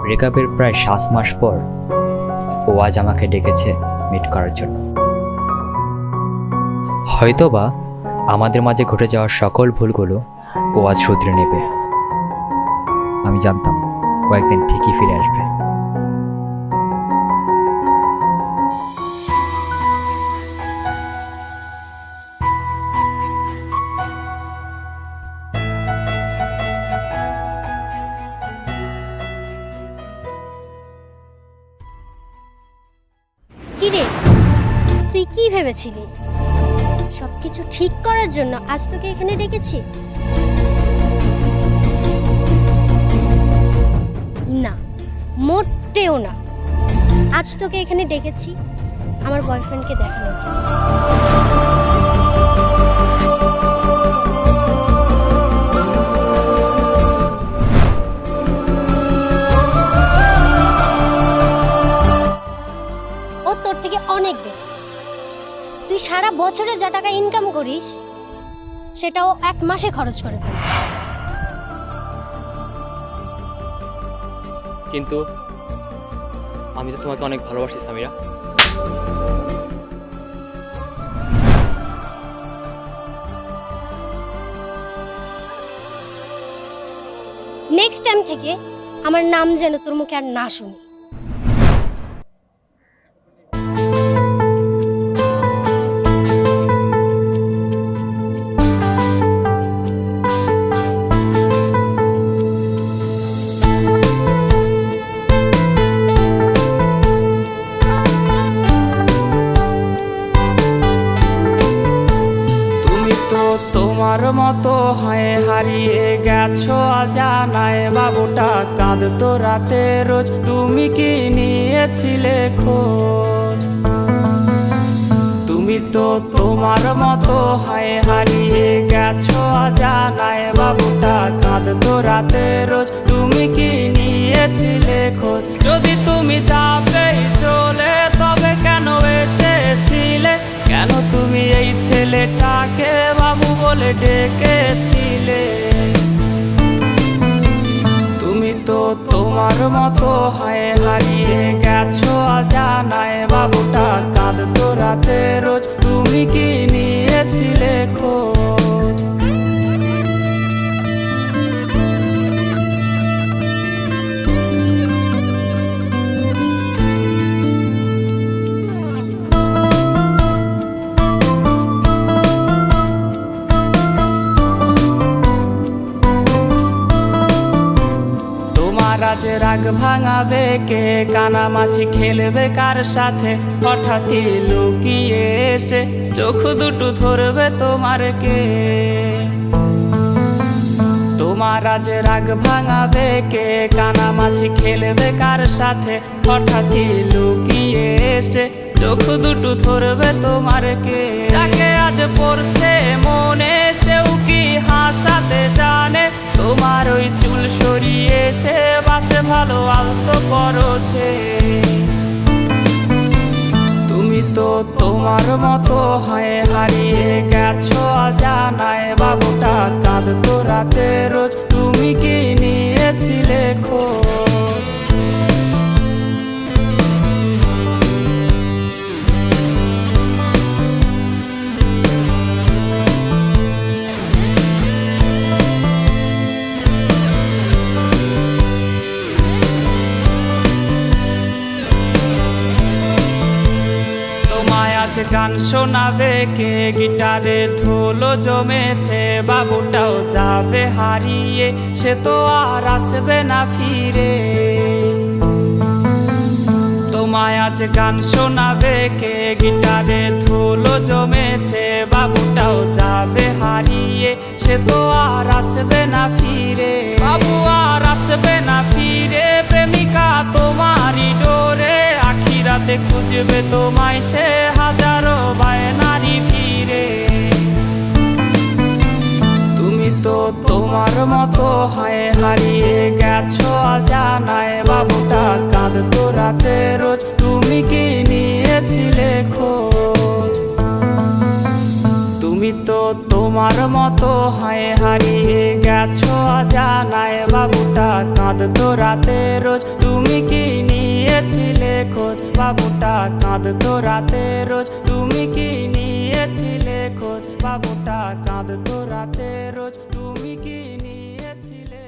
ব্রেকআপের প্রায় 7 মাস পর ও আজ আমাকে ডেকেছে মিট করার জন্য। হয়তোবা আমাদের মাঝে ঘটে যাওয়া সকল ভুলগুলো ও আজ শুধরে নেবে। আমি জানতাম ও একদিন ঠিকই ফিরে আসবে। কিরে, তুই কি ভেবেছিলি সবকিছু ঠিক করার জন্য আজ তোকে এখানে ডেকেছি? না, মোটেও না। আজ তোকে এখানে ডেকেছি আমার বয়ফ্রেন্ডকে দেখানোর জন্য। ও তোর থেকে অনেক বেশি। তুই সারা বছরে যা টাকা ইনকাম করিস সেটাও 1 মাসে খরচ করে ফেলিস। কিন্তু আমি তো তোমাকে অনেক ভালোবাসি সামিরা। নেক্সট টাইম থেকে আমার নাম যেন তোর মুখে আর না শুনি। তোমার মতো হয়ে হারিয়ে গেছো অজানায়, বাবুটা কাঁদতো রাতে রোজ, তুমি কি নিয়েছিলে খোঁজ? তুমি তো তোমার মতো হয়ে হারিয়ে গেছো অজানায়, বাবুটা কাঁদতো রাতে রোজ, তুমি কি নিয়েছিলে খোঁজ? যদি তুমি যাবেই চলে তবে কেন এসেছিলে? কেন তুমি এই ছেলেটাকে বাবু বলে ডেকেছিলে? তুমি তো তোমার মতো হয়ে হারিয়ে গেছো অজানায়, বাবুটা কাঁদতো রাতে রোজ, তুমি কি নিয়েছিলে খোঁজ? আজ রাগ ভাঙাবে কে? কানামাছি খেলবে কার সাথে? হঠাৎই লুকিয়ে এসে চোখ দুটো ধরবে তোমার কে? তোমার আজ রাগ ভাঙাবে কে? কানামাছি খেলবে কার সাথে? হঠাৎই লুকিয়ে এসে চোখ দুটো ধরবে তোমার কে? যাকে আজ পড়ছে মনে সেও কি হাসাতে জানে? তোমার ওই চুল সরিয়ে সে বাসে ভালো আলতো পরশে। তুমি তো তোমার মতো হয়ে হারিয়ে গেছো অজানায়, বাবুটা কাঁদতো রাতে রোজ, তুমি কি নিয়েছিলে খোঁজ? গান শোনাবে কে? গিটারে ধুলো জমেছে, বাবুটাও যাবে হারিয়ে, সে তো আর আসবে না ফিরে। তোমায় আজ গান শোনাবে কে? গিটারে ধুলো জমেছে, বাবুটাও যাবে হারিয়ে, সে তো আর আসবে না ফিরে। বাবু আর আসবে না ফিরে, প্রেমিকা তোমারই ডোরে, আখিরাতে খুঁজবে তোমায় সে হাজারো বায়নারি ভিড়ে। তুমি তো তোমার মতো হয়ে হারিয়ে গেছো অজানায়, বাবুটা কাঁদতো রাতে রোজ, তুমি কি নিয়েছিলে খোঁজ? তুমি তুমি তো তোমার মতো হয় হারিয়ে গেছো অজানায়। বাবুটা কাঁদতো রাতে রোজ, তুমি কি নিয়েছিলে খোঁজ? বাবুটা কাঁদতো রাতে রোজ, তুমি কি নিয়েছিলে খোঁজ? বাবুটা কাঁদতো রাতে রোজ, তুমি কি নিয়েছিলে